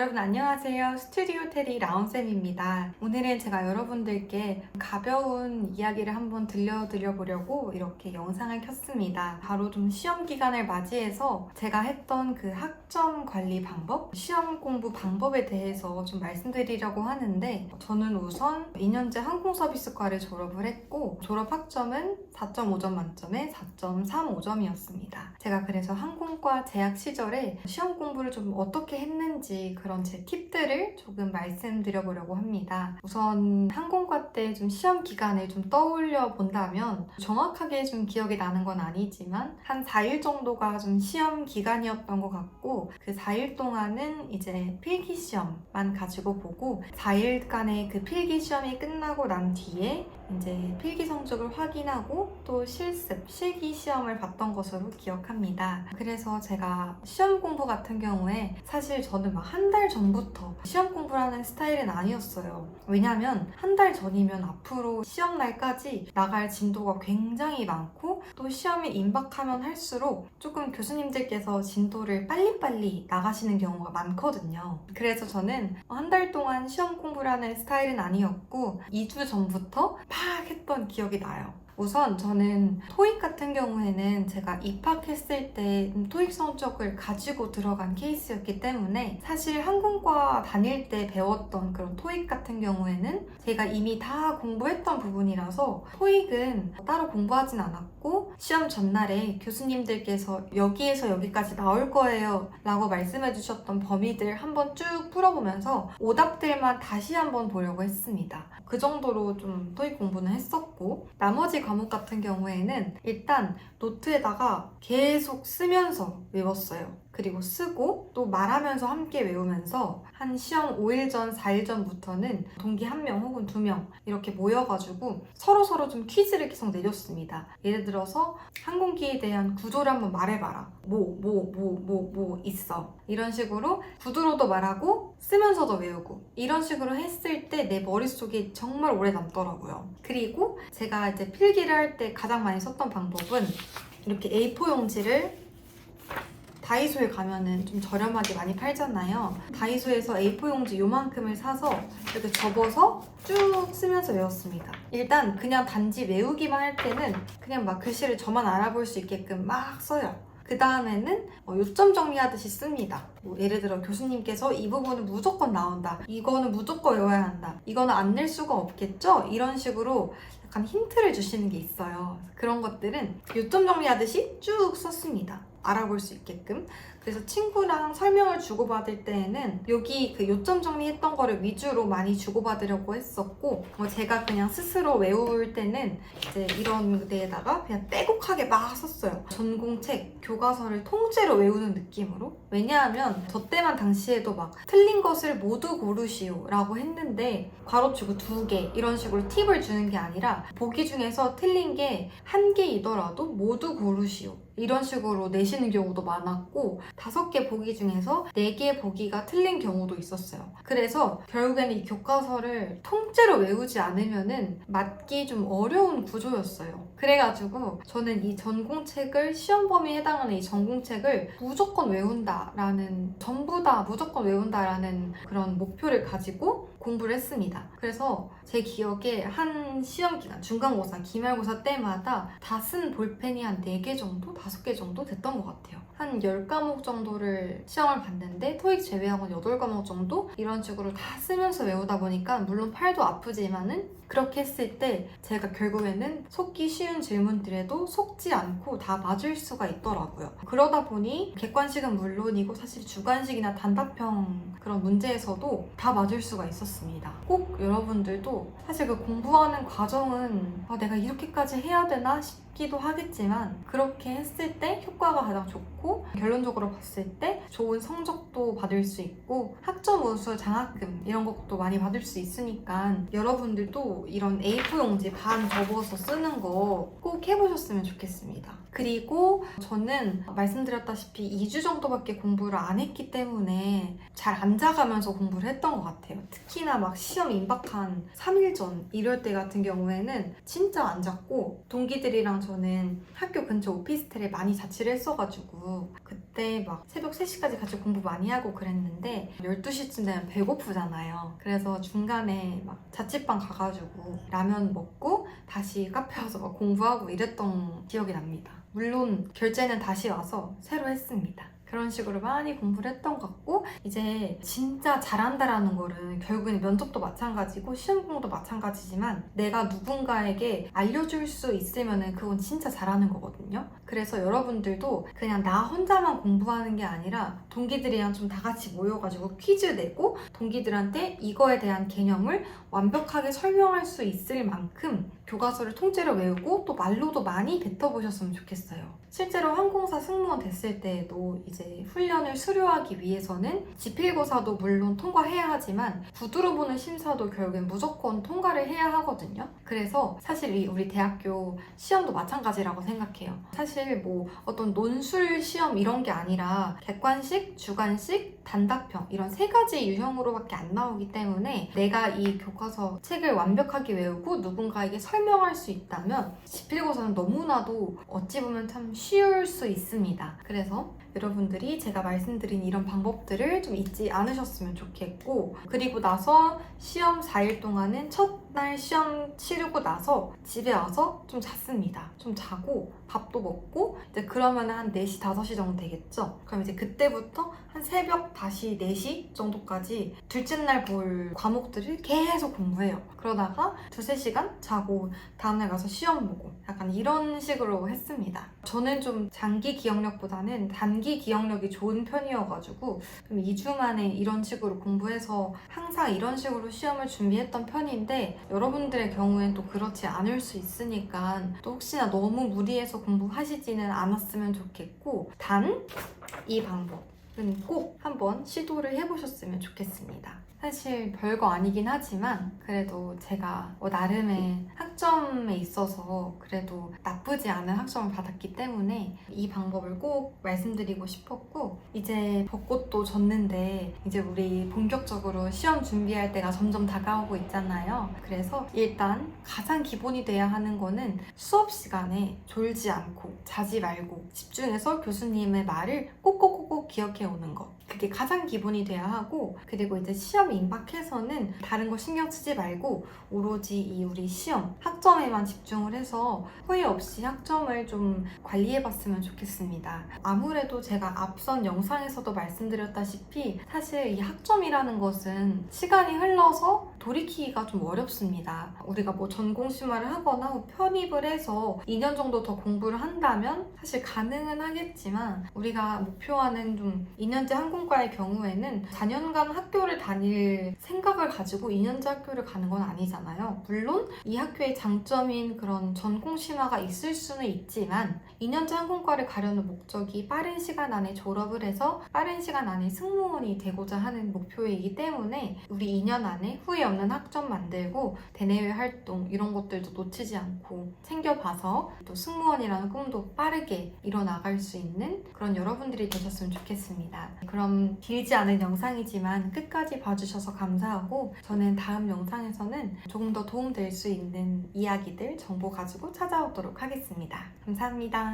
여러분 안녕하세요. 스튜디오 테리 라온쌤입니다. 오늘은 제가 여러분들께 가벼운 이야기를 한번 들려드려 보려고 이렇게 영상을 켰습니다. 바로 좀 시험 기간을 맞이해서 제가 했던 그 학점 관리 방법, 시험 공부 방법에 대해서 좀 말씀드리려고 하는데, 저는 우선 2년제 항공서비스과를 졸업을 했고 졸업 학점은 4.5점 만점에 4.35점이었습니다. 제가 그래서 항공과 재학 시절에 시험 공부를 좀 어떻게 했는지 그런 제 팁들을 조금 말씀드려 보려고 합니다. 우선 항공과 때 좀 시험 기간을 좀 떠올려 본다면, 정확하게 좀 기억이 나는 건 아니지만 한 4일 정도가 좀 시험 기간이었던 것 같고, 그 4일 동안은 이제 필기 시험만 가지고 보고 4일간의 그 필기 시험이 끝나고 난 뒤에 이제 필기 성적을 확인하고 또 실습, 실기 시험을 봤던 것으로 기억합니다. 그래서 제가 시험 공부 같은 경우에 사실 저는 막 한 달 전부터 시험 공부를 하는 스타일은 아니었어요. 왜냐면 한 달 전이면 앞으로 시험 날까지 나갈 진도가 굉장히 많고, 또 시험에 임박하면 할수록 조금 교수님들께서 진도를 빨리빨리 나가시는 경우가 많거든요. 그래서 저는 한 달 동안 시험 공부를 하는 스타일은 아니었고 2주 전부터 막 했던 기억이 나요. 우선 저는 토익 같은 경우에는 제가 입학했을 때 토익 성적을 가지고 들어간 케이스였기 때문에, 사실 항공과 다닐 때 배웠던 그런 토익 같은 경우에는 제가 이미 다 공부했던 부분이라서 토익은 따로 공부하진 않았고, 시험 전날에 교수님들께서 여기에서 여기까지 나올 거예요 라고 말씀해 주셨던 범위들 한번 쭉 풀어보면서 오답들만 다시 한번 보려고 했습니다. 그 정도로 좀 토익 공부는 했었고, 나머지 과목 같은 경우에는 일단 노트에다가 계속 쓰면서 외웠어요. 그리고 쓰고 또 말하면서 함께 외우면서 한 시험 5일 전, 4일 전부터는 동기 1명 혹은 2명 이렇게 모여가지고 서로서로 좀 퀴즈를 계속 내줬습니다. 예를 들어서 항공기에 대한 구조를 한번 말해봐라. 뭐 있어. 이런 식으로 구두로도 말하고 쓰면서도 외우고, 이런 식으로 했을 때 내 머릿속에 정말 오래 남더라고요. 그리고 제가 이제 필기를 할 때 가장 많이 썼던 방법은, 이렇게 A4 용지를 다이소에 가면은 좀 저렴하게 많이 팔잖아요. 다이소에서 A4 용지 요만큼을 사서 이렇게 접어서 쭉 쓰면서 외웠습니다. 일단 그냥 단지 외우기만 할 때는 그냥 막 글씨를 저만 알아볼 수 있게끔 막 써요. 그 다음에는 요점 정리하듯이 씁니다. 예를 들어 교수님께서 이 부분은 무조건 나온다, 이거는 무조건 외워야 한다, 이거는 안 낼 수가 없겠죠? 이런 식으로 약간 힌트를 주시는 게 있어요. 그런 것들은 요점 정리하듯이 쭉 썼습니다. 알아볼 수 있게끔. 그래서 친구랑 설명을 주고받을 때에는 여기 그 요점 정리했던 거를 위주로 많이 주고받으려고 했었고, 제가 그냥 스스로 외울 때는 이제 이런 데에다가 그냥 빼곡하게 막 썼어요. 전공책, 교과서를 통째로 외우는 느낌으로. 왜냐하면 저 때만 당시에도 막 틀린 것을 모두 고르시오 라고 했는데, 괄호치고 2개 이런 식으로 팁을 주는 게 아니라 보기 중에서 틀린 게 1개이더라도 모두 고르시오 이런 식으로 내시는 경우도 많았고, 5개 보기 중에서 4개 보기가 틀린 경우도 있었어요. 그래서 결국에는 이 교과서를 통째로 외우지 않으면은 맞기 좀 어려운 구조였어요. 그래가지고 저는 이 전공책을, 시험 범위에 해당하는 이 전공책을 무조건 외운다라는, 전부 다 무조건 외운다라는 그런 목표를 가지고 공부를 했습니다. 그래서 제 기억에 한 시험 기간, 중간고사, 기말고사 때마다 다 쓴 볼펜이 한 4개 정도? 5개 정도 됐던 것 같아요. 한 10과목 정도를 시험을 봤는데 토익 제외하고는 8과목 정도? 이런 식으로 다 쓰면서 외우다 보니까, 물론 팔도 아프지만은 그렇게 했을 때 제가 결국에는 속기 쉬운 질문들에도 속지 않고 다 맞을 수가 있더라고요. 그러다 보니 객관식은 물론이고 사실 주관식이나 단답형 그런 문제에서도 다 맞을 수가 있었습니다. 꼭 여러분들도 사실 그 공부하는 과정은 내가 이렇게까지 해야 되나 싶기도 하겠지만, 그렇게 했을 때 효과가 가장 좋고 결론적으로 봤을 때 좋은 성적도 받을 수 있고 학점 우수 장학금 이런 것도 많이 받을 수 있으니까, 여러분들도 이런 A4 용지 반 접어서 쓰는 거 꼭 해보셨으면 좋겠습니다. 그리고 저는 말씀드렸다시피 2주 정도밖에 공부를 안 했기 때문에 잘 안 자가면서 공부를 했던 것 같아요. 특히나 막 시험 임박한 3일 전 이럴 때 같은 경우에는 진짜 안 잤고, 동기들이랑 저는 학교 근처 오피스텔에 되게 많이 자취를 했어가지고 그때 막 새벽 3시까지 같이 공부 많이 하고 그랬는데 12시쯤 되면 배고프잖아요. 그래서 중간에 막 자취방 가가지고 라면 먹고 다시 카페 와서 막 공부하고 이랬던 기억이 납니다. 물론 결제는 다시 와서 새로 했습니다. 그런 식으로 많이 공부를 했던 것 같고, 이제 진짜 잘한다라는 거는 결국엔 면접도 마찬가지고 시험 공부도 마찬가지지만 내가 누군가에게 알려줄 수 있으면 그건 진짜 잘하는 거거든요. 그래서 여러분들도 그냥 나 혼자만 공부하는 게 아니라 동기들이랑 좀 다 같이 모여가지고 퀴즈 내고 동기들한테 이거에 대한 개념을 완벽하게 설명할 수 있을 만큼 교과서를 통째로 외우고 또 말로도 많이 뱉어보셨으면 좋겠어요. 실제로 항공사 승무원 됐을 때에도 이제 훈련을 수료하기 위해서는 지필고사도 물론 통과해야 하지만 구두로 보는 심사도 결국엔 무조건 통과를 해야 하거든요. 그래서 사실 우리 대학교 시험도 마찬가지라고 생각해요. 사실 뭐 어떤 논술 시험 이런 게 아니라 객관식, 주관식, 단답형 이런 3가지 유형으로밖에 안 나오기 때문에 내가 이 교과서 책을 완벽하게 외우고 누군가에게 설명할 수 있다면 지필고사는 너무나도 어찌 보면 참 쉬울 수 있습니다. 그래서 여러분들이 제가 말씀드린 이런 방법들을 좀 잊지 않으셨으면 좋겠고, 그리고 나서 시험 4일 동안은 첫날 시험 치르고 나서 집에 와서 좀 잤습니다. 좀 자고 밥도 먹고 이제 그러면 한 4시, 5시 정도 되겠죠? 그럼 이제 그때부터 한 새벽 다시 4시 정도까지 둘째 날 볼 과목들을 계속 공부해요. 그러다가 2-3시간 자고 다음날 가서 시험 보고 약간 이런 식으로 했습니다. 저는 좀 장기 기억력보다는 단기 기억력이 좋은 편이어가지고 좀 2주 만에 이런 식으로 공부해서 항상 이런 식으로 시험을 준비했던 편인데, 여러분들의 경우엔 또 그렇지 않을 수 있으니까 또 혹시나 너무 무리해서 공부하시지는 않았으면 좋겠고, 단 이 방법은 꼭 한번 시도를 해보셨으면 좋겠습니다. 사실 별거 아니긴 하지만 그래도 제가 나름의 학점에 있어서 그래도 나쁘지 않은 학점을 받았기 때문에 이 방법을 꼭 말씀드리고 싶었고, 이제 벚꽃도 졌는데 이제 우리 본격적으로 시험 준비할 때가 점점 다가오고 있잖아요. 그래서 일단 가장 기본이 돼야 하는 거는 수업 시간에 졸지 않고 자지 말고 집중해서 교수님의 말을 꼭꼭꼭꼭 기억해 오는 거, 그게 가장 기본이 돼야 하고, 그리고 이제 시험 임박해서는 다른 거 신경 쓰지 말고 오로지 이 우리 시험 학점에만 집중을 해서 후회 없이 학점을 좀 관리해봤으면 좋겠습니다. 아무래도 제가 앞선 영상에서도 말씀드렸다시피 사실 이 학점이라는 것은 시간이 흘러서 돌이키기가 좀 어렵습니다. 우리가 뭐 전공 심화를 하거나 편입을 해서 2년 정도 더 공부를 한다면 사실 가능은 하겠지만, 우리가 목표하는 좀 2년제 항공과의 경우에는 4년간 학교를 다닐 생각을 가지고 2년제 학교를 가는 건 아니잖아요. 물론 이 학교의 장점인 그런 전공 심화가 있을 수는 있지만 2년제 항공과를 가려는 목적이 빠른 시간 안에 졸업을 해서 빠른 시간 안에 승무원이 되고자 하는 목표이기 때문에 우리 2년 안에 후회 없는 학점 만들고 대내외 활동 이런 것들도 놓치지 않고 챙겨봐서 또 승무원이라는 꿈도 빠르게 이뤄나갈 수 있는 그런 여러분들이 되셨으면 좋겠습니다. 그럼 길지 않은 영상이지만 끝까지 봐주셔서 감사하고, 저는 다음 영상에서는 조금 더 도움될 수 있는 이야기들, 정보 가지고 찾아오도록 하겠습니다. 감사합니다.